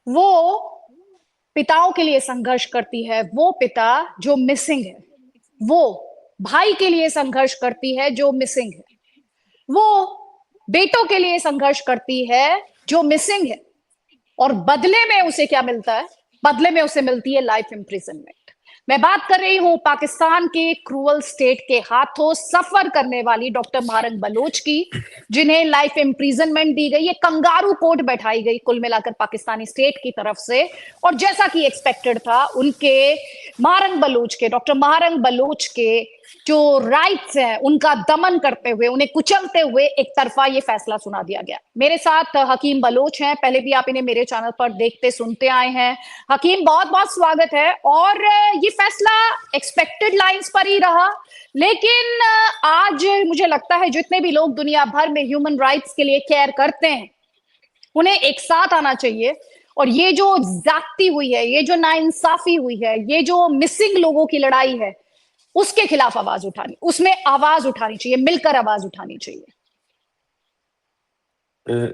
वो पिताओं के लिए संघर्ष करती है, वो पिता जो मिसिंग है। वो भाई के लिए संघर्ष करती है जो मिसिंग है। वो बेटों के लिए संघर्ष करती है जो मिसिंग है। और बदले में उसे क्या मिलता है? बदले में उसे मिलती है लाइफ इम्प्रिजनमेंट। मैं बात कर रही हूं पाकिस्तान के क्रूअल स्टेट के हाथों सफर करने वाली डॉक्टर महारंग बलोच की, जिन्हें लाइफ इम्प्रिजनमेंट दी गई, ये कंगारू कोर्ट बैठाई गई कुल मिलाकर पाकिस्तानी स्टेट की तरफ से। और जैसा कि एक्सपेक्टेड था, उनके महारंग बलोच के, डॉक्टर महारंग बलोच के जो राइट्स हैं उनका दमन करते हुए, उन्हें कुचलते हुए एक तरफा ये फैसला सुना दिया गया। मेरे साथ हकीम बलोच हैं, पहले भी आप इन्हें मेरे चैनल पर देखते सुनते आए हैं। हकीम, बहुत बहुत स्वागत है। और ये फैसला एक्सपेक्टेड लाइंस पर ही रहा, लेकिन आज मुझे लगता है जितने भी लोग दुनिया भर में ह्यूमन राइट्स के लिए केयर करते हैं, उन्हें एक साथ आना चाहिए। और ये जो जाती हुई है, ये जो नाइंसाफी हुई है, ये जो मिसिंग लोगों की लड़ाई है, उसके खिलाफ आवाज उठानी, उसमें आवाज उठानी चाहिए, मिलकर आवाज उठानी चाहिए।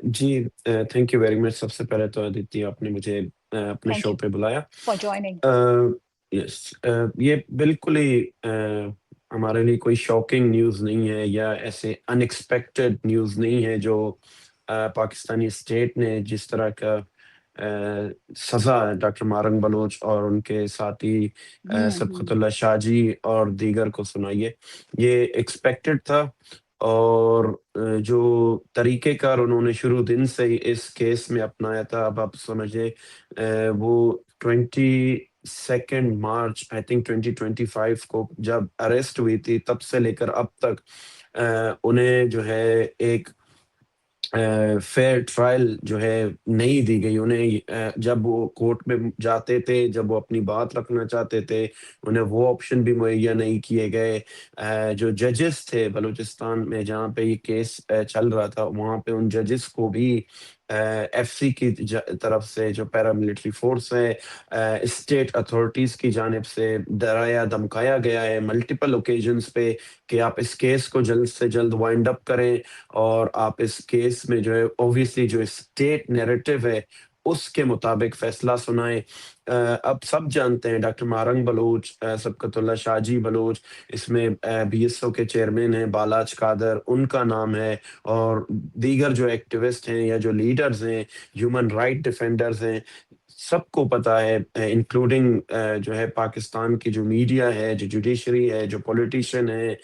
जी, थैंक यू वेरी मच। सबसे पहले तो अदिति, आपने मुझे अपने थैंक शो यू पे बुलाया। For joining. यस, ये बिल्कुल ही हमारे लिए कोई शॉकिंग न्यूज़ नहीं है या ऐसे अनएक्सपेक्टेड न्यूज़ नहीं है जो पाकिस्तानी स्टेट ने जिस तरह का सज़ा डॉक्टर मारंग बलोच और उनके साथी सबकतुल्ला शाहजी और दीगर को सुनाई है। ये एक्सपेक्टेड था। और जो तरीक़ेकार उन्होंने शुरू दिन से ही इस केस में अपनाया था, अब आप समझिए, वो 22 मार्च आई थिंक 2025 को जब अरेस्ट हुई थी, तब से लेकर अब तक उन्हें जो है एक फेयर ट्रायल जो है नहीं दी गई उन्हें। जब वो कोर्ट में जाते थे, जब वो अपनी बात रखना चाहते थे, उन्हें वो ऑप्शन भी मुहैया नहीं किए गए। जो जजेस थे बलूचिस्तान में जहाँ पे ये केस चल रहा था, वहाँ पे उन जजेस को भी एफसी की तरफ से, जो पैरामिलिट्री फोर्स है, स्टेट अथॉरिटीज की जानिब से डराया धमकाया गया है मल्टीपल ओकेजन्स पे कि आप इस केस को जल्द से जल्द वाइंड अप करें और आप इस केस में जो है ऑब्वियसली जो स्टेट नैरेटिव है उसके मुताबिक फैसला सुनाएं। अब सब जानते हैं doctor Marang Bloch, Sabqatullah Shahaji Bloch, इसमें बीएसओ के चेयरमैन हैं बालाज कादर, उनका नाम है। और दीगर जो एक्टिविस्ट हैं या जो लीडर्स हैं, ह्यूमन राइट डिफेंडर्स हैं, सबको पता है, इंक्लूडिंग जो है पाकिस्तान की जो मीडिया है, जो जुडिशरी है, जो पॉलिटिशियन है,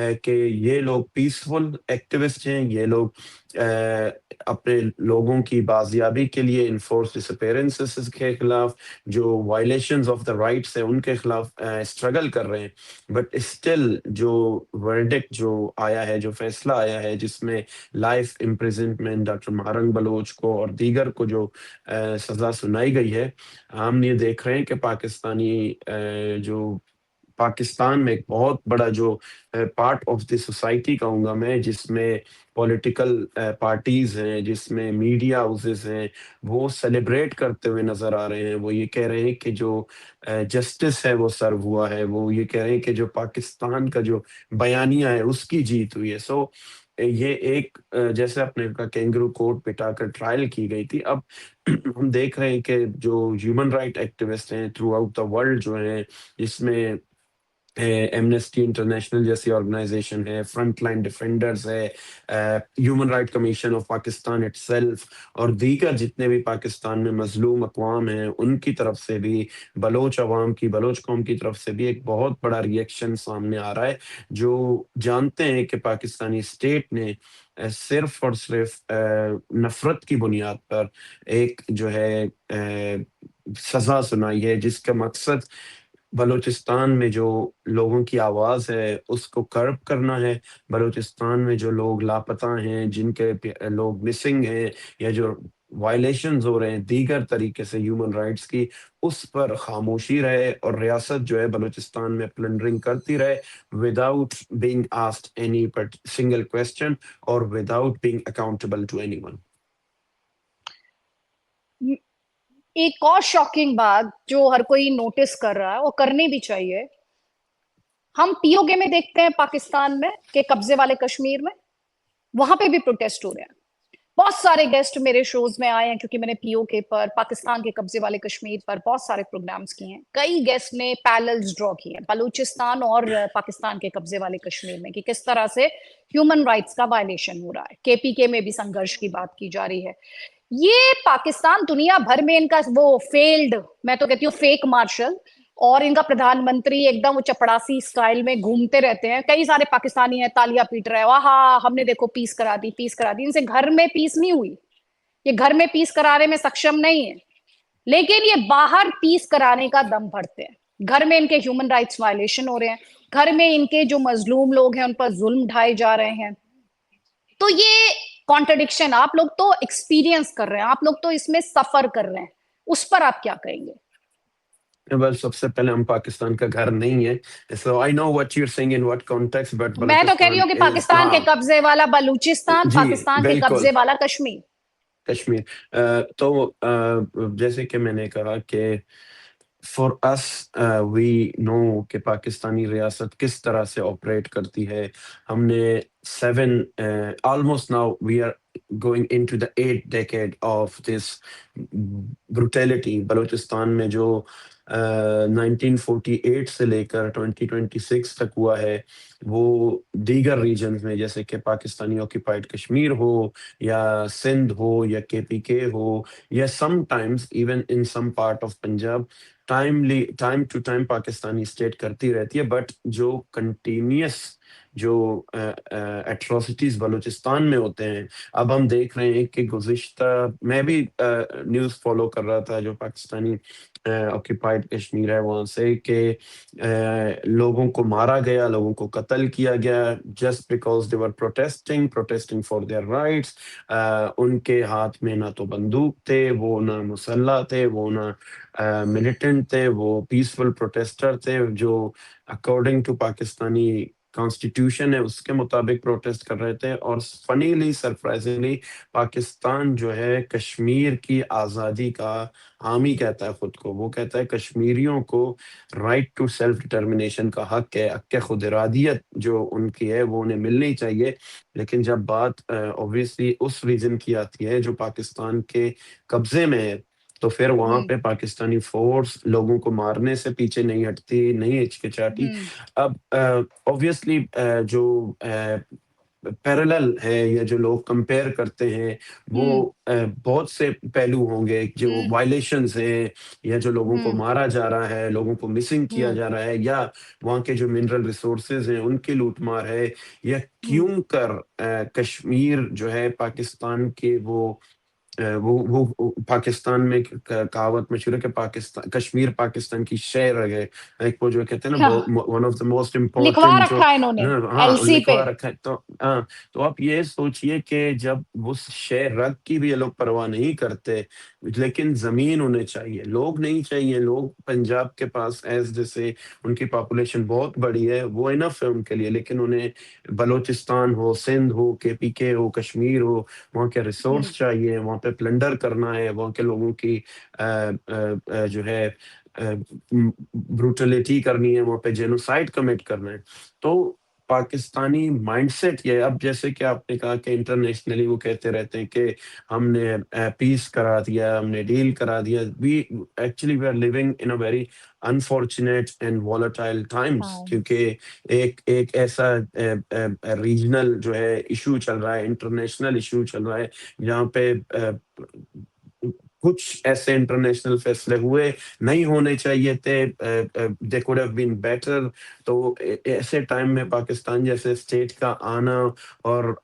कि ये लोग पीसफुल एक्टिविस्ट हैं। ये लोग अपने लोगों की बाजियाबी के लिए इन्फोर्स डिसअपेरेंसेस के खिलाफ, जो वायलेशंस ऑफ द राइट्स है उनके खिलाफ स्ट्रगल कर रहे हैं। बट स्टिल जो वर्डिक्ट जो आया है, जो फैसला आया है, जिसमें life imprisonment doctor Marang Bloch को और दीगर को जो सजा सुनाई गई है, हम ये देख रहे हैं कि जो पाकिस्तान में एक बहुत बड़ा जो पार्ट ऑफ द सोसाइटी कहूँगा मैं, जिसमें पॉलिटिकल पार्टीज हैं, जिसमें मीडिया हाउसेस हैं, वो सेलिब्रेट करते हुए नजर आ रहे हैं। वो ये कह रहे हैं कि जो जस्टिस है वो सर्व हुआ है। वो ये कह रहे हैं कि जो पाकिस्तान का जो बयानिया है उसकी जीत हुई है। सो ये एक जैसे आपने कहा कैंगरू कोर्ट बिठाकर ट्रायल की गई थी। अब हम देख रहे हैं कि जो ह्यूमन राइट एक्टिविस्ट हैं थ्रू आउट द वर्ल्ड जो हैं, जिसमें एमनेस्टी इंटरनेशनल जैसी ऑर्गेनाइजेशन है, फ्रंट लाइन डिफेंडर्स है, human right commission of Pakistan itself, और दीगर जितने भी पाकिस्तान में मजलूम अकवाम हैं, उनकी तरफ से भी, बलोच अवाम की, बलोच कौम की तरफ से भी एक बहुत बड़ा रिएक्शन सामने आ रहा है, जो जानते हैं कि पाकिस्तानी स्टेट ने सिर्फ और सिर्फ नफरत की बुनियाद पर एक जो है सजा सुनाई है, जिसका मकसद बलूचिस्तान में जो लोगों की आवाज़ है उसको कर्ब करना है। बलूचिस्तान में जो लोग लापता हैं, जिनके लोग मिसिंग हैं, या जो वायलेशंस हो रहे हैं दीगर तरीके से ह्यूमन राइट्स की, उस पर खामोशी रहे और रियासत जो है बलूचिस्तान में प्लंडरिंग करती रहे, without being asked any single question और without being accountable to anyone. एक और शॉकिंग बात जो हर कोई नोटिस कर रहा है, वो करनी भी चाहिए। हम पीओके में देखते हैं पाकिस्तान में, के कब्जे वाले कश्मीर में, वहां पे भी प्रोटेस्ट हो रहे हैं। बहुत सारे गेस्ट मेरे शोज में आए हैं, क्योंकि मैंने पीओके पर, पाकिस्तान के कब्जे वाले कश्मीर पर बहुत सारे प्रोग्राम्स किए हैं। कई गेस्ट ने पैरेलल्स ड्रॉ किए हैं बलूचिस्तान और पाकिस्तान के कब्जे वाले कश्मीर में, कि किस तरह से ह्यूमन राइट्स का वायलेशन हो रहा है। केपीके में भी संघर्ष की बात की जा रही है। ये पाकिस्तान दुनिया भर में इनका वो फेल्ड, मैं तो कहती हूँ फेक मार्शल, और इनका प्रधानमंत्री एकदम वो चपड़ासी स्टाइल में घूमते रहते हैं। कई सारे पाकिस्तानी हैं, तालियां पीट रहे हैं, वाह हमने देखो पीस करा दी, पीस करा दी। इनसे घर में पीस नहीं हुई, ये घर में पीस कराने में सक्षम नहीं है, लेकिन ये बाहर पीस कराने का दम भरते हैं। घर में इनके ह्यूमन राइट्स वायलेशन हो रहे हैं, घर में इनके जो मजलूम लोग हैं उन पर जुल्म ढाए जा रहे हैं। तो ये कॉन्ट्रडिक्शन आप लोग तो एक्सपीरियंस कर रहे हैं, आप लोग तो इसमें सफर कर रहे हैं, उस पर आप क्या कहेंगे? वेल, सबसे पहले हम पाकिस्तान का घर नहीं है, so I know what you are saying in what context, but मैं तो कह रही बलूचिस्तान हूँ कि इज, पाकिस्तान के हाँ कब्जे वाला बलूचिस्तान, जी पाकिस्तान के बिल्कुल, कब्जे वाला कश्मीर। कश्मीर। तो जैसे कि मैंने कहा कि फॉर अस वी नो कि पाकिस्तानी रियासत किस तरह से ऑपरेट करती है। हमने 7 almost now we are going into the 8 decade of this brutality Balochistan में, जो 1948 से लेकर 2026 तक हुआ है। वो दीगर रीजन्स में, जैसे कि पाकिस्तानी ऑक्यूपाइड कश्मीर हो, या सिंध हो, या केपीके हो, या sometimes even in some part of Punjab, time to time Pakistani state करती रहती है। बट जो कंटिन्यूस जो एट्रोसिटीज बलूचिस्तान में होते हैं, अब हम देख रहे हैं कि गुज़िश्ता, मैं भी न्यूज़ फॉलो कर रहा था जो पाकिस्तानी ऑक्यूपाइड कश्मीर है वहाँ से, कि लोगों को मारा गया, लोगों को कत्ल किया गया, just because they were protesting protesting for their rights. उनके हाथ में ना तो बंदूक थे, वो ना मुसल्ला थे, वो ना मिलिटेंट थे, वो पीसफुल प्रोटेस्टर थे, जो अकॉर्डिंग टू पाकिस्तानी कॉन्स्टिट्यूशन है उसके मुताबिक प्रोटेस्ट कर रहे थे। और फनीली, सरप्राइजिंगली, पाकिस्तान जो है कश्मीर की आज़ादी का हामी कहता है खुद को। वो कहता है कश्मीरियों को राइट टू सेल्फ डिटर्मिनेशन का हक है, हक खुद इरादियत जो उनकी है वो उन्हें मिलनी चाहिए। लेकिन जब बात ऑब्वियसली उस रीजन की आती है जो पाकिस्तान के कब्जे में है, तो फिर वहां हम्म। पे पाकिस्तानी फोर्स लोगों को मारने से पीछे नहीं हटती, नहीं हिचकिचाती। हम्म। अब ऑब्वियसली जो पैरेलल है, या जो लोग कंपेयर करते हैं, वो हम्म। बहुत से पहलू होंगे, जो हम्म। वायलेशंस हैं, या जो लोगों को हम्म। मारा जा रहा है, लोगों को मिसिंग किया हम्म। जा रहा है, या वहाँ के जो मिनरल रिसोर्सेज हैं उनकी लूटमार है, या हम्म। क्यों कर कश्मीर जो है पाकिस्तान के वो पाकिस्तान में कहावत मशहूर है कि पाकिस्तान, कश्मीर पाकिस्तान की शह है। एक वो जो कहते हैं ना, हाँ, वन ऑफ द मोस्ट लिखवा इम्पोर्टेंट जो, रखा है इन्होंने हाँ एलसी पे। लिखवा रखा है। तो हाँ, तो आप ये सोचिए कि जब उस शह रग की भी ये लोग परवाह नहीं करते, लेकिन जमीन उन्हें चाहिए, लोग नहीं चाहिए। लोग पंजाब के पास एज जैसे उनकी पॉपुलेशन बहुत बड़ी है, वो इनफ है उनके लिए, लेकिन उन्हें बलोचिस्तान हो, सिंध हो, केपीके हो, कश्मीर हो, वहाँ के हम्म। रिसोर्स चाहिए, वहाँ पे प्लंडर करना है, वहाँ के लोगों की जो है ब्रूटलिटी करनी है, वहाँ पे जेनोसाइड कमिट करना है। तो पाकिस्तानी माइंडसेट ये, अब जैसे कि आपने कहा कि इंटरनेशनली वो कहते रहते हैं कि हमने पीस करा दिया, हमने डील करा दिया। We actually we are living in a very unfortunate and volatile times, हाँ। क्योंकि एक एक ऐसा रीजनल जो है इशू चल रहा है, इंटरनेशनल इशू चल रहा है, जहाँ पे कुछ ऐसे इंटरनेशनल फैसले हुए, नहीं होने चाहिए थे, they could have been better. तो ऐसे टाइम में पाकिस्तान जैसे स्टेट का आना और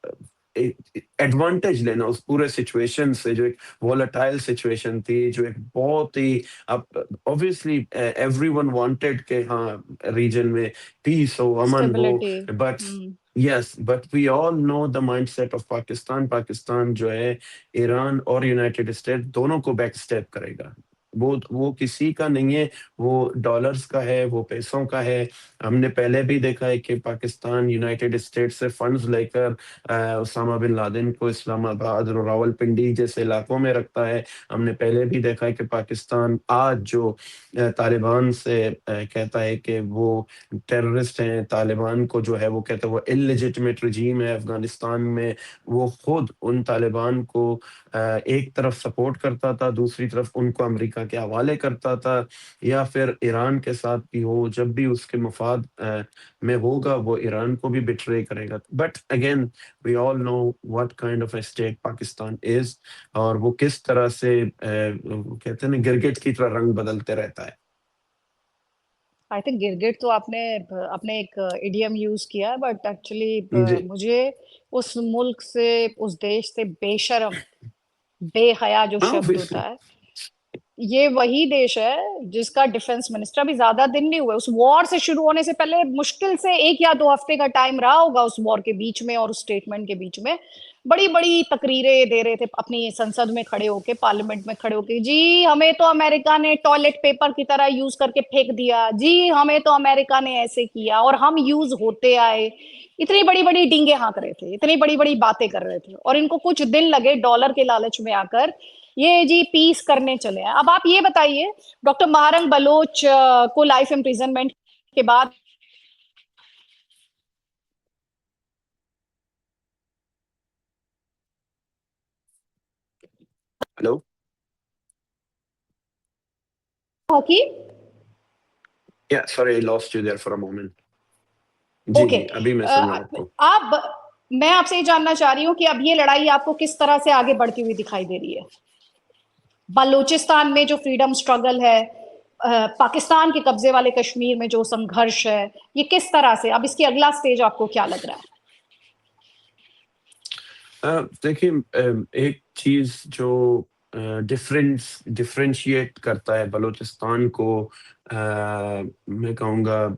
एडवांटेज लेना उस पूरे सिचुएशन से, जो एक वॉलेटाइल सिचुएशन थी, जो एक बहुत ही, अब ऑब्वियसली एवरीवन वांटेड के हाँ रीजन में पीस हो, अमन हो, stability. But hmm. Yes, but we all know the mindset of Pakistan. Pakistan जो है ईरान और यूनाइटेड स्टेट दोनों को बैक स्टेप करेगा। वो किसी का नहीं है, वो डॉलर्स का है, वो पैसों का है। हमने पहले भी देखा है कि पाकिस्तान यूनाइटेड स्टेट्स से फंड्स लेकर उसामा बिन लादेन को इस्लामाबाद और रावलपिंडी जैसे इलाकों में रखता है। हमने पहले भी देखा है कि पाकिस्तान आज जो तालिबान से कहता है कि वो टेररिस्ट हैं, तालिबान को जो है वो कहता है वो इलिजिटिमेट रजीम है अफगानिस्तान में, वो खुद उन तालिबान को एक तरफ सपोर्ट करता था, दूसरी तरफ उनको अमेरिका के हवाले करता था, या फिर ईरान के साथ भी हो, जब भी उसके मफाद में होगा वो ईरान को भी बिट्रे करेगा। But again we all know what kind of a state Pakistan is, और वो किस तरह से कहते हैं ना गिरगिट की तरह रंग बदलते रहता है। आई थिंक गिरगिट तो आपने अपने एक इडियम यूज किया है, बट एक्चुअली जी। मुझे उस मुल्क से, उस देश से बेशरम, बेहया जो हाँ शब्द होता ऑब्वियसली। है, ये वही देश है जिसका डिफेंस मिनिस्टर, अभी ज्यादा दिन नहीं हुए उस वॉर से शुरू होने से पहले, मुश्किल से 1 या 2 हफ्ते का टाइम रहा होगा उस वॉर के बीच में और उस स्टेटमेंट के बीच में, बड़ी बड़ी तकरीरें दे रहे थे अपनी संसद में खड़े होके, पार्लियामेंट में खड़े होके, जी हमें तो अमेरिका ने टॉयलेट पेपर की तरह यूज करके फेंक दिया, जी हमें तो अमेरिका ने ऐसे किया और हम यूज होते आए। इतनी बड़ी बड़ी डींगे हाँक रहे थे, इतनी बड़ी बड़ी बातें कर रहे थे, और इनको कुछ दिन लगे डॉलर के लालच में आकर ये जी पीस करने चले हैं। अब आप ये बताइए, डॉक्टर महारंग बलोच को लाइफ इम्प्रिजनमेंट के बाद हेलो। हॉकी। या sorry I lost you there for a moment. जी ओके। जी अभी मैं सुन रहा हूँ आपको। आप, मैं आपसे ये जानना चाह रही हूँ कि अब ये लड़ाई आपको किस तरह से आगे बढ़ती हुई दिखाई दे रही है? बलूचिस्तान में जो फ्रीडम स्ट्रगल है, पाकिस्तान के कब्जे वाले कश्मीर में जो संघर्ष है, ये किस तरह से, अब इसकी अगला स्टेज आपको क्या लग रहा है? देखिए, एक चीज जो डिफरेंशिएट करता है बलूचिस्तान को, मैं कहूँगा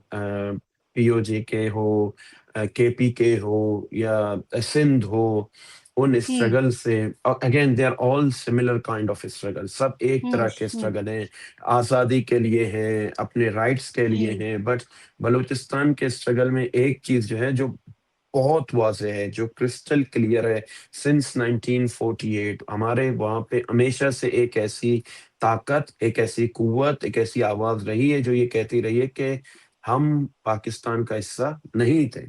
पीओजे के हो, केपीके हो या सिंध हो, उन हम्म। स्ट्रगल से, again they are all similar kind of struggle, सब एक हम्म। तरह के हम्म। स्ट्रगल हैं, आज़ादी के लिए हैं, अपने राइट्स के लिए हम्म। हैं। बट बलूचिस्तान के स्ट्रगल में एक चीज जो है जो बहुत वाज़ेह है, जो क्रिस्टल क्लियर है, सिंस 1948 हमारे वहाँ पे हमेशा से एक ऐसी ताकत, एक ऐसी कुव्वत, एक ऐसी आवाज़ रही है जो ये कहती रही है कि हम पाकिस्तान का हिस्सा नहीं थे।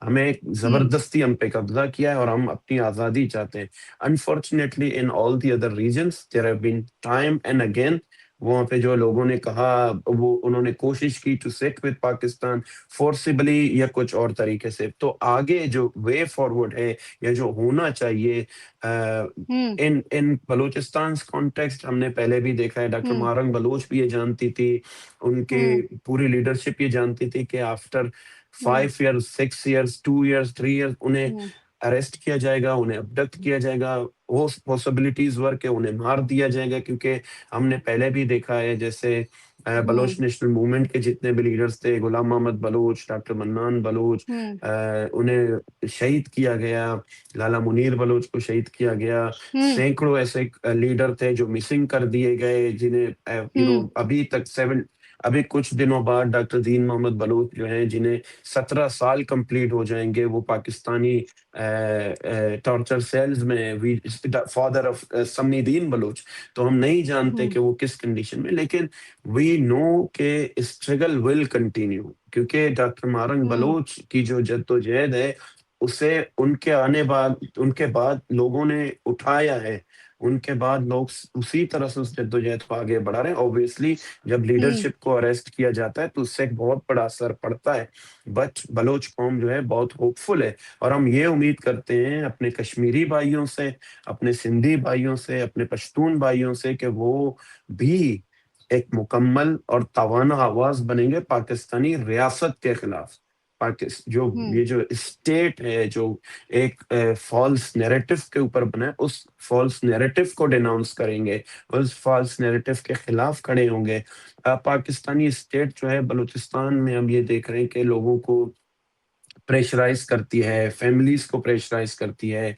हमें हम्म। ज़बरदस्ती हम पे कब्ज़ा किया है और हम अपनी आज़ादी चाहते हैं। Unfortunately in all the other regions there have been time and again वहाँ पे जो लोगों ने कहा, वो उन्होंने कोशिश की to sit with Pakistan forcibly या कुछ और तरीके से। तो आगे जो वे फॉरवर्ड है या जो होना चाहिए हम्म। इन इन बलूचिस्तान कॉन्टेक्स्ट, हमने पहले भी देखा है, डॉक्टर हम्म। मारंग बलोच भी ये जानती थी, उनके हम्म। पूरी लीडरशिप ये जानती थी कि after hmm. 5 years, 6 years, 2 years, 3 years उन्हें हम्म। अरेस्ट किया जाएगा, उन्हें अबडक्ट किया जाएगा, वो पॉसिबिलिटीज वर के उन्हें मार दिया जाएगा। क्योंकि हमने पहले भी देखा है, जैसे हम्म। बलोच नेशनल मूवमेंट के जितने भी लीडर्स थे, गुलाम मोहम्मद बलोच, डॉक्टर मन्नान बलोच, हम्म। उन्हें शहीद किया गया, लाला मुनीर बलोच को शहीद किया गया। हम्म। सैकड़ों ऐसे लीडर थे जो मिसिंग कर दिए गए, जिन्हें हम्म। अभी तक सेवन, अभी कुछ दिनों बाद डॉक्टर दीन मोहम्मद बलोच जो हैं, जिन्हें 17 साल कंप्लीट हो जाएंगे, वो पाकिस्तानी टॉर्चर सेल्स में, फादर ऑफ समीदीन बलोच। तो हम नहीं जानते हम्म। कि वो किस कंडीशन में, लेकिन वी नो के स्ट्रगल विल कंटिन्यू, क्योंकि डॉक्टर मारंग हम्म। बलोच की जो जद्दोजहद है उसे उनके आने बाद, उनके बाद लोगों ने उठाया है, उनके बाद लोग उसी तरह से उस जद्दोजहद को आगे बढ़ा रहे हैं। ऑब्वियसली जब हम्म। लीडरशिप को अरेस्ट किया जाता है तो उससे एक बहुत बड़ा असर पड़ता है, बट बलोच कौम जो है बहुत होपफुल है, और हम ये उम्मीद करते हैं अपने कश्मीरी भाइयों से, अपने सिंधी भाइयों से, अपने पश्तून भाइयों से कि वो भी एक मुकम्मल और तवाना आवाज बनेंगे पाकिस्तानी रियासत के खिलाफ। पाकिस्तान जो हम्म। ये जो स्टेट है, जो एक फॉल्स नैरेटिव के ऊपर बना है, उस फॉल्स नैरेटिव को डिनाउंस करेंगे, उस फॉल्स नैरेटिव के खिलाफ खड़े होंगे। पाकिस्तानी स्टेट जो है बलूचिस्तान में हम ये देख रहे हैं कि लोगों को प्रेशराइज करती है, फैमिलीज को प्रेशराइज करती है।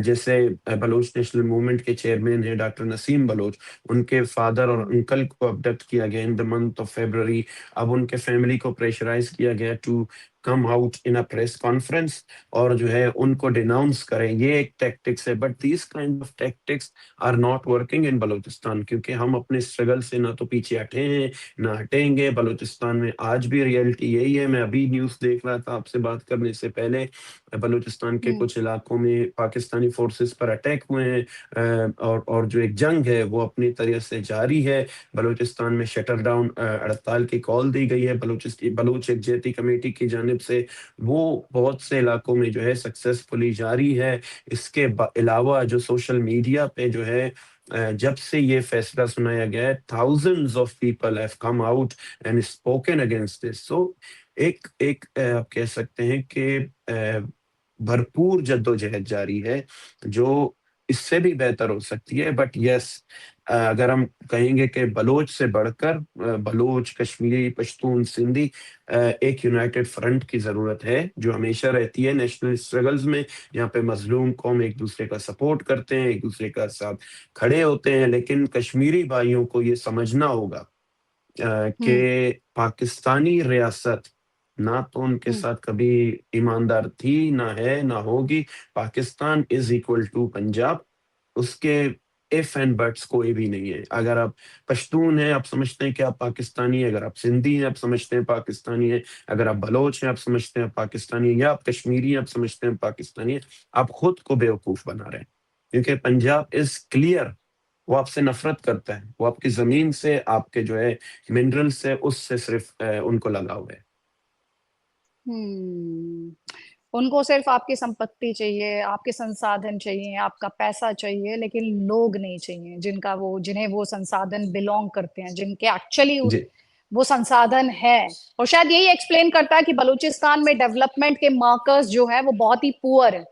जैसे बलोच नेशनल मूवमेंट के चेयरमैन है डॉक्टर नसीम बलोच, उनके फादर और अंकल को अबडक्ट किया गया in the month of February. अब उनके फैमिली को प्रेशराइज किया गया to come out in a press conference और जो है उनको डिनाउंस करें। ये एक टैक्टिक्स है, but this kind of tactics are not working in Balochistan, क्योंकि हम अपने स्ट्रगल से ना तो पीछे हटे हैं ना हटेंगे। बलूचिस्तान में आज भी रियलिटी यही है। मैं अभी न्यूज़ देख रहा था आपसे बात करने से पहले, बलूचिस्तान के कुछ इलाकों में पाकिस्तानी फोर्सेस पर अटैक हुए हैं, और जो एक जंग है वो अपनी तरह से जारी है। बलूचिस्तान में शटर डाउन हड़ताल की कॉल दी गई है बलूच यकजहती कमेटी की जानिब से, वो बहुत से इलाकों में जो है सक्सेसफुली जारी है। इसके अलावा जो सोशल मीडिया पे जो है जब से ये फैसला सुनाया गया है, thousands of people have come out and spoken against this. So एक एक आप कह सकते हैं कि भरपूर जद्दोजहद जारी है जो इससे भी बेहतर हो सकती है। बट यस, अगर हम कहेंगे कि बलोच से बढ़कर बलोच, कश्मीरी, पश्तून, सिंधी, एक यूनाइटेड फ्रंट की जरूरत है जो हमेशा रहती है नेशनल स्ट्रगल्स में। यहाँ पे मजलूम कौम एक दूसरे का सपोर्ट करते हैं, एक दूसरे का साथ खड़े होते हैं। लेकिन कश्मीरी भाइयों को ये समझना होगा कि पाकिस्तानी रियासत ना तो उनके साथ कभी ईमानदार थी, ना है, ना होगी। Pakistan is equal to Punjab, उसके इफ एंड बट्स कोई भी नहीं है। अगर आप पश्तून हैं आप समझते हैं कि आप पाकिस्तानी हैं, अगर आप सिंधी हैं आप समझते हैं पाकिस्तानी हैं, अगर आप बलोच हैं आप समझते हैं पाकिस्तानी हैं, या आप कश्मीरी हैं आप समझते हैं पाकिस्तानी हैं, आप खुद को बेवकूफ बना रहे हैं। क्योंकि पंजाब इज क्लियर, वो आपसे नफरत करता है, वो आपकी जमीन से, आपके जो है मिनरल से, उससे सिर्फ उनको लगाव है। हम्म उनको सिर्फ आपकी संपत्ति चाहिए, आपके संसाधन चाहिए, आपका पैसा चाहिए, लेकिन लोग नहीं चाहिए जिन्हें वो संसाधन बिलोंग करते हैं, जिनके एक्चुअली जी। वो संसाधन है। और शायद यही एक्सप्लेन करता है कि बलूचिस्तान में डेवलपमेंट के मार्कर्स जो है वो बहुत ही पुअर है।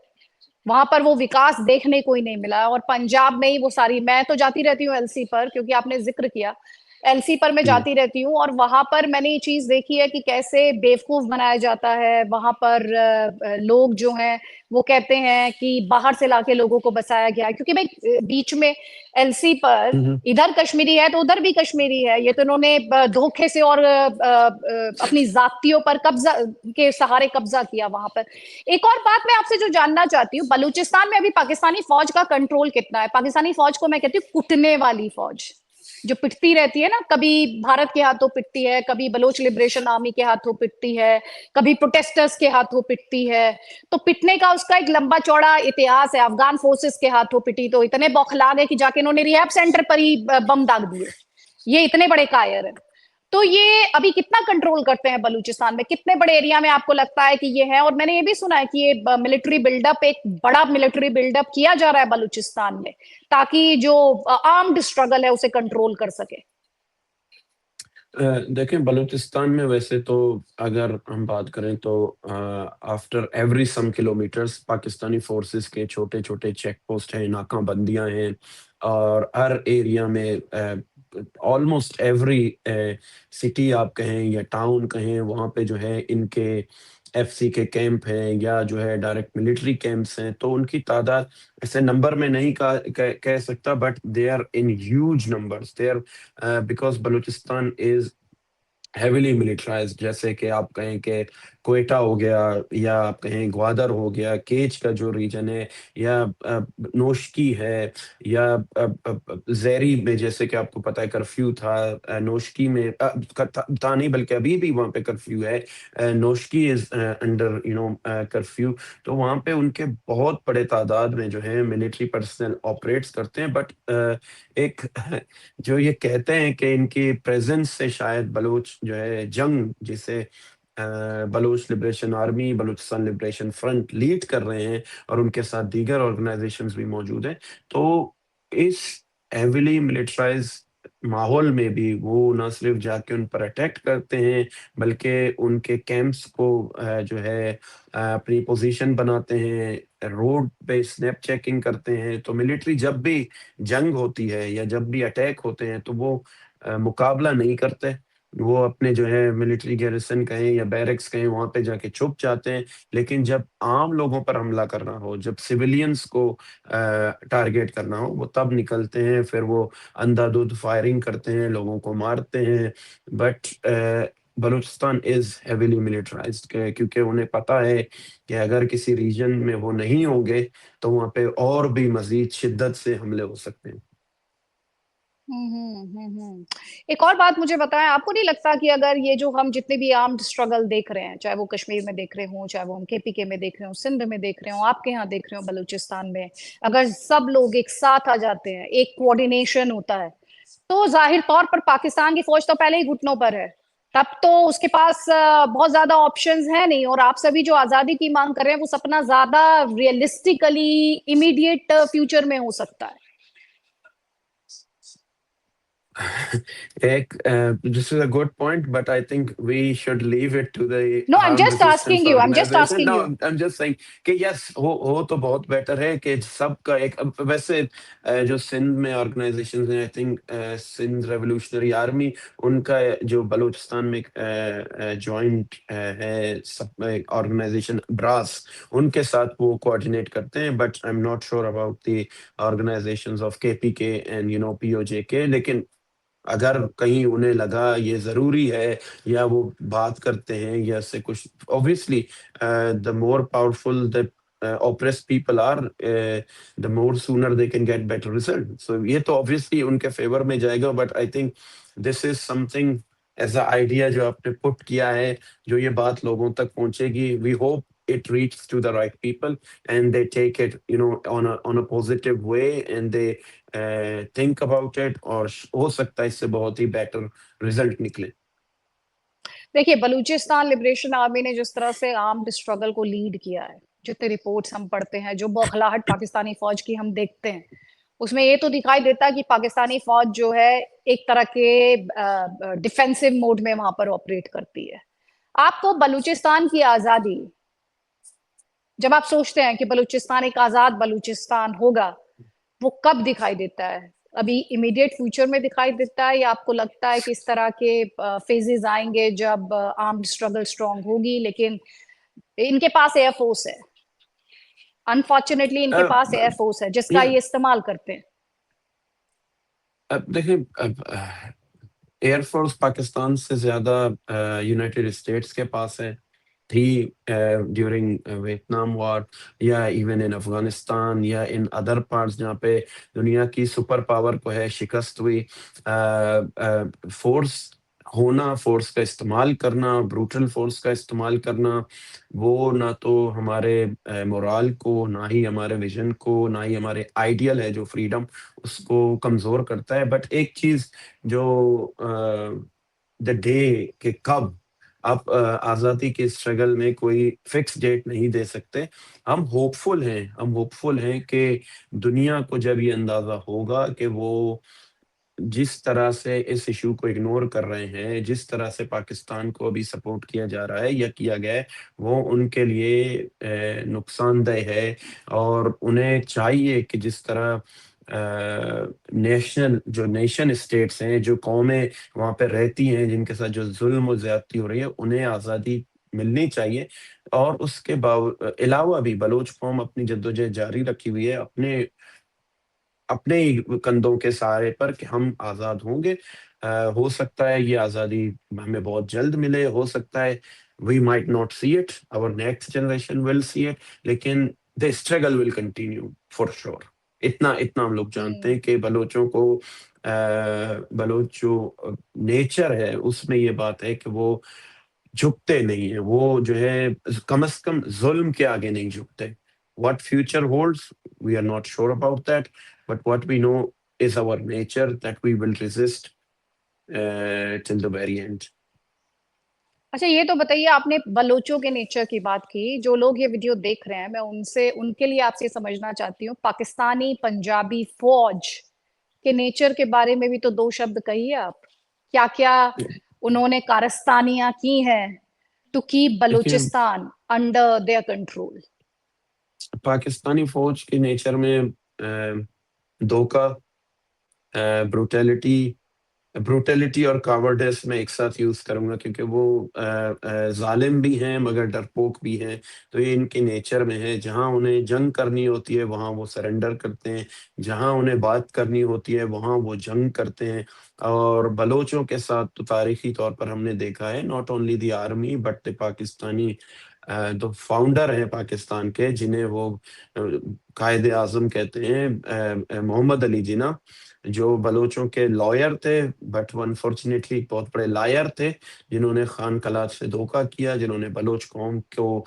वहां पर वो विकास देखने को ही नहीं मिला है। और पंजाब में ही वो सारी, मैं तो जाती रहती हूँ एलसी पर, क्योंकि आपने जिक्र किया, एलसी पर मैं जी। जाती रहती हूँ, और वहां पर मैंने ये चीज देखी है कि कैसे बेवकूफ बनाया जाता है वहां पर। लोग जो हैं वो कहते हैं कि बाहर से लाके लोगों को बसाया गया है, क्योंकि भाई बीच में एलसी पर हम्म। इधर कश्मीरी है तो उधर भी कश्मीरी है। ये तो इन्होंने धोखे से और अपनी जातियों पर कब्जा के सहारे कब्जा किया वहां पर। एक और बात मैं आपसे जो जानना चाहती हूँ, बलूचिस्तान में अभी पाकिस्तानी फौज का कंट्रोल कितना है? पाकिस्तानी फौज को मैं कहती हूँ कुटने वाली फौज, जो पिटती रहती है ना, कभी भारत के हाथों पिटती है, कभी बलोच लिबरेशन आर्मी के हाथों पिटती है, कभी प्रोटेस्टर्स के हाथों पिटती है। तो पिटने का उसका एक लंबा चौड़ा इतिहास है। अफगान फोर्सेस के हाथों पिटी तो इतने बौखला गए कि जाके इन्होंने रिहैब सेंटर पर ही बम दाग दिए। ये इतने बड़े कायर है। तो ये अभी कितना कंट्रोल करते हैं बलूचिस्तान में? कितने बड़े एरिया में आपको लगता है कि ये है? और मैंने ये भी सुना है कि ये मिलिट्री बिल्डअप, एक बड़ा मिलिट्री बिल्डअप किया जा रहा है बलूचिस्तान में, ताकि जो आर्म्ड स्ट्रगल है उसे कंट्रोल कर सके। देखें, बलूचिस्तान में वैसे तो अगर हम बात करें तो after every sum kilometres Pakistani forces के छोटे छोटे चेक पोस्ट हैं, नाकाबंदियां हैं, और हर एरिया में ऑलमोस्ट एवरी सिटी आप कहें या टाउन कहें, वहाँ पे जो है इनके एफसी के कैंप हैं या जो है डायरेक्ट मिलिट्री कैंप्स हैं। तो उनकी तादाद ऐसे नंबर में नहीं कह सकता, but they are in huge numbers. They are because Balochistan is heavily militarized. जैसे कि आप कहें कि क्वेटा हो गया, या आप कहें ग्वादर हो गया, केच का जो रीजन है, या नोशकी है, या जैरी में, जैसे कि आपको पता है कर्फ्यू था नोशकी में, था नहीं बल्कि अभी भी वहाँ पे कर्फ्यू है। Noshki is under curfew. तो वहाँ पे उनके बहुत बड़े तादाद में जो है मिलिट्री पर्सनल ऑपरेट्स करते हैं। बट एक जो ये कहते हैं कि इनकी प्रेजेंस से शायद बलूच जो है जंग, जिसे Baloch liberation army, Balochistan liberation front lead कर रहे हैं, और उनके साथ दीगर ऑर्गेनाइजेशंस भी मौजूद हैं। तो इस हेविली मिलिटराइज माहौल में भी वो ना सिर्फ जाके उन पर अटैक करते हैं, बल्कि उनके कैंप्स को जो है अपनी पोजीशन बनाते हैं, रोड पे स्नैप चेकिंग करते हैं। तो मिलिट्री जब भी जंग होती है या जब भी अटैक होते हैं तो वो मुकाबला नहीं करते, वो अपने जो है मिलिट्री गैरिसन कहें या बैरक्स कहें वहां पे जाके छुप जाते हैं। लेकिन जब आम लोगों पर हमला करना हो, जब सिविलियंस को टारगेट करना हो, वो तब निकलते हैं, फिर वो अंधाधुंध फायरिंग करते हैं, लोगों को मारते हैं। But Balochistan is heavily militarised, क्योंकि उन्हें पता है कि अगर किसी रीजन में वो नहीं होंगे तो वहां पे और भी मजीद शिद्दत से हमले हो सकते हैं। एक और बात मुझे बताएं, आपको नहीं लगता कि अगर ये जो हम जितने भी आर्म्ड स्ट्रगल देख रहे हैं, चाहे वो कश्मीर में देख रहे हो, चाहे वो हम केपीके में देख रहे हो, सिंध में देख रहे हो, आपके यहाँ देख रहे हो, बलूचिस्तान में, अगर सब लोग एक साथ आ जाते हैं, एक कोऑर्डिनेशन होता है, तो जाहिर तौर पर पाकिस्तान की फौज तो पहले ही घुटनों पर है। तब तो उसके पास बहुत ज्यादा ऑप्शंस है नहीं, और आप सभी जो आजादी की मांग कर रहे हैं वो सपना ज्यादा रियलिस्टिकली इमीडिएट फ्यूचर में हो सकता है। This is a good point, but I think we should leave it to the no, I am Armed just Resistance asking you, I am just Organization. Asking No, you. I'm just saying कि yes, हो तो बहुत better है कि सबका एक, वैसे जो सिंध में ऑर्गेनाइजेशन है, I think Sindh Revolutionary Army, उनका जो बलूचिस्तान में जॉइंट है सब ऑर्गेनाइजेशन ब्रास, उनके साथ वो कोऑर्डिनेट करते हैं। But I am not sure about the organisations of KPK and PoJK. लेकिन अगर कहीं उन्हें लगा ये जरूरी है, या वो बात करते हैं या से कुछ, obviously the more powerful the oppressed people are, the more sooner they can get better result. So ये तो obviously उनके फेवर में जाएगा। but I think this is something as a idea जो आपने पुट किया है, जो ये बात लोगों तक पहुंचेगी। we hope it reaches to the right people and they take it, on a positive way, and they think about it, और हो सकता है इससे बहुत ही बेटर रिजल्ट निकले। देखिए, बलूचिस्तान लिबरेशन आर्मी ने जिस तरह से आर्म्ड स्ट्रगल को लीड किया है, जितने रिपोर्ट्स हम पढ़ते हैं, जो बौखलाहट पाकिस्तानी फौज की हम देखते हैं, उसमें ये तो दिखाई देता है कि पाकिस्तानी फौज जो है एक तरह के डिफेंसिव मोड में वहां पर ऑपरेट करती है। आपको बलूचिस्तान की आजादी, जब आप सोचते हैं कि बलूचिस्तान एक आजाद बलूचिस्तान होगा, वो कब दिखाई देता है? अभी इमीडिएट फ्यूचर में दिखाई देता है, या आपको लगता है कि इस तरह के फेजेस आएंगे जब आर्म्ड स्ट्रगल स्ट्रांग होगी? लेकिन इनके पास एयरफोर्स है, अनफॉर्चुनेटली इनके पास एयरफोर्स है जिसका या ये इस्तेमाल करते हैं। अब देखिए, अब एयरफोर्स पाकिस्तान से ज्यादा यूनाइटेड स्टेट्स के पास है, थी ड्यूरिंग वियतनाम वॉर, या इवन इन अफगानिस्तान, या इन अदर पार्ट्स जहाँ पे दुनिया की सुपर पावर को है शिकस्त हुई। फोर्स होना, फोर्स का इस्तेमाल करना, ब्रूटल फोर्स का इस्तेमाल करना, वो ना तो हमारे मोराल को, ना ही हमारे विजन को, ना ही हमारे आइडियल है जो फ्रीडम, उसको कमजोर करता है। बट एक चीज जो द डे के कब आप आजादी के स्ट्रगल में कोई फिक्स डेट नहीं दे सकते। हम होपफुल हैं कि दुनिया को जब ये अंदाजा होगा कि वो जिस तरह से इस इशू को इग्नोर कर रहे हैं, जिस तरह से पाकिस्तान को अभी सपोर्ट किया जा रहा है या किया गया है, वो उनके लिए नुकसानदेह है। और उन्हें चाहिए कि जिस तरह नेशन स्टेट्स हैं, जो कौमें वहां पे रहती हैं, जिनके साथ जो जुल्म और ज्यादती हो रही है, उन्हें आज़ादी मिलनी चाहिए। और उसके अलावा भी बलोच कौम अपनी जद्दोजहद जारी रखी हुई है, अपने अपने ही कंधों के सहारे पर, कि हम आजाद होंगे। हो सकता है ये आजादी हमें बहुत जल्द मिले, हो सकता है we might not see it, our next generation will see it, लेकिन the struggle will continue for sure. इतना इतना हम लोग जानते हैं कि बलोचों को, बलोच जो नेचर है उसमें ये बात है कि वो झुकते नहीं है, वो जो है कम से कम जुल्म के आगे नहीं झुकते। What future holds, we are not sure about that, but what we know is our nature, that we will resist till the very end. अच्छा, ये तो बताइए, आपने बलोचों के नेचर की बात की, जो लोग ये वीडियो देख रहे हैं, मैं उनसे, उनके लिए आपसे समझना चाहती हूँ, पाकिस्तानी पंजाबी फौज के नेचर के बारे में भी तो दो शब्द कहिए आप। क्या क्या उन्होंने कारस्तानियां की हैं टू कीप देखिए, Balochistan under their control? Pakistani फौज के नेचर में धोखा, ब्रुटैलिटी, ब्रूटलिटी और कावर्डिस में एक साथ यूज करूंगा, क्योंकि वो जालिम भी हैं मगर डरपोक भी हैं। तो ये इनके नेचर में है, जहां उन्हें जंग करनी होती है वहां वो सरेंडर करते हैं, जहां उन्हें बात करनी होती है वहां वो जंग करते हैं। और बलोचों के साथ तो तारीखी तौर पर हमने देखा है, not only the army but the Pakistani जो फाउंडर हैं पाकिस्तान के, जिन्हें वो कायदे आजम कहते हैं, मोहम्मद अली जिन्ना, जो बलोचों के लॉयर थे बट वो अनफॉर्चुनेटली बहुत बड़े लायर थे, जिन्होंने खान कलात से धोखा किया, जिन्होंने बलोच कौम को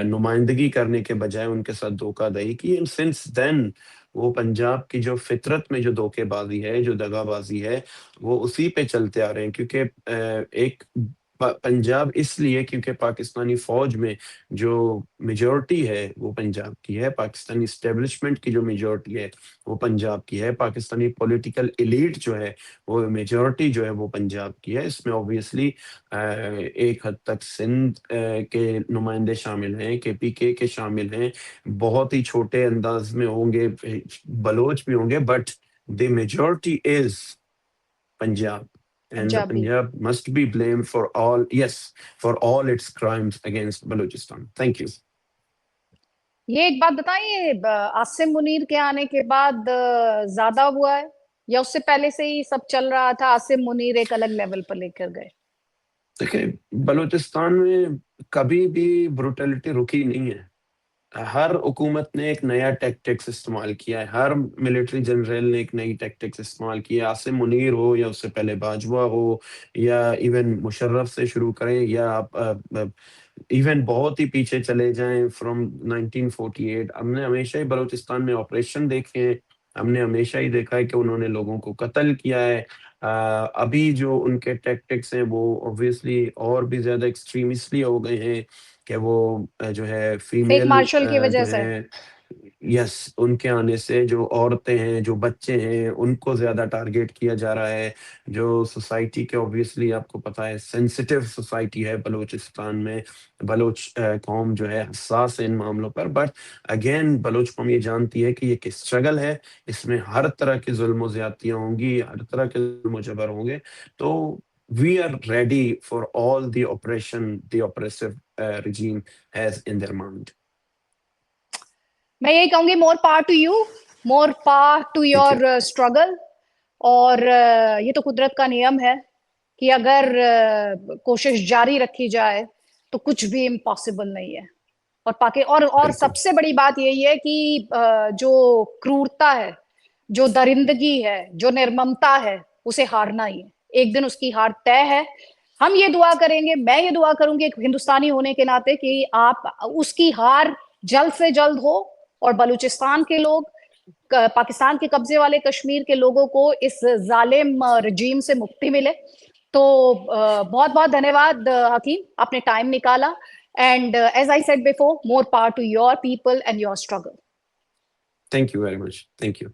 नुमाइंदगी करने के बजाय उनके साथ धोखाधड़ी की। एंड सिंस देन वो पंजाब की जो फितरत में जो धोखेबाजी है, जो दगाबाजी है, वो उसी पे चलते आ रहे हैं। क्योंकि एक पंजाब इसलिए क्योंकि पाकिस्तानी फौज में जो मेजॉरिटी है वो पंजाब की है, पाकिस्तानी एस्टेब्लिशमेंट की जो मेजॉरिटी है वो पंजाब की है, पाकिस्तानी पॉलिटिकल एलीट जो है वो मेजॉरिटी जो है वो पंजाब की है। इसमें ऑब्वियसली एक हद तक सिंध के नुमाइंदे शामिल हैं, केपीके के शामिल हैं, बहुत ही छोटे अंदाज में होंगे बलोच भी होंगे, but the majority is Punjab, and the Punjabi. Punjab must be blamed for all, yes, for all its crimes against Balochistan. Thank you. ये एक बात बताइए, आसिम मुनीर के आने के बाद ज्यादा हुआ है या उससे पहले से ही सब चल रहा था? आसिम मुनीर एक अलग लेवल पर लेकर गए। देखिए, बलूचिस्तान में कभी भी ब्रुटलिटी रुकी नहीं है। हर हुकूमत ने एक नया टैक्टिक्स इस्तेमाल किया है, हर मिलिट्री जनरल ने एक नई टैक्टिक्स इस्तेमाल की है। आसिम मुनीर हो या उससे पहले बाजवा हो या इवन मुशर्रफ से शुरू करें, या आप इवन बहुत ही पीछे चले जाएं फ्रॉम 1948, हमने हमेशा ही बलूचिस्तान में ऑपरेशन देखे हैं। हमने हमेशा ही देखा है कि उन्होंने लोगों को कत्ल किया है। अभी जो उनके टैक्टिक्स हैं वो ऑब्वियसली और भी ज्यादा एक्सट्रीम इसलिए हो गए हैं कि वो जो है फेक फीमेल मार्शल की वजह जो से। है, यस, उनके आने से जो औरतें हैं, जो बच्चे हैं, उनको ज्यादा टारगेट किया जा रहा है। जो सोसाइटी के ऑब्वियसली आपको पता है सेंसिटिव सोसाइटी है बलूचिस्तान में, बलोच कौम जो है हसास है इन मामलों पर, बट अगेन बलोच कौम ये जानती है कि ये एक स्ट्रगल है, इसमें हर तरह की जुल्म ज्यादतियां होंगी, हर तरह के जुल्म जबर होंगे। तो we are ready for all the operation the oppressive regime has in their mind. मैं यही कहूंगी, more power to you, more power to Thank you. Your struggle. और ये तो कुदरत का नियम है कि अगर कोशिश जारी रखी जाए तो कुछ भी इम्पॉसिबल नहीं है। और और बिल्कुल। सबसे बड़ी बात यही है कि जो क्रूरता है, जो दरिंदगी है, जो निर्ममता है, उसे हारना ही है। एक दिन उसकी हार तय है। हम ये दुआ करेंगे, मैं ये दुआ करूंगी एक हिंदुस्तानी होने के नाते, कि आप उसकी हार जल्द से जल्द हो और बलूचिस्तान के लोग, पाकिस्तान के कब्जे वाले कश्मीर के लोगों को इस जालिम रजीम से मुक्ति मिले। तो बहुत बहुत धन्यवाद हकीम, आपने टाइम निकाला। And as I said before, more power to your people and your struggle. Thank you very much. Thank you.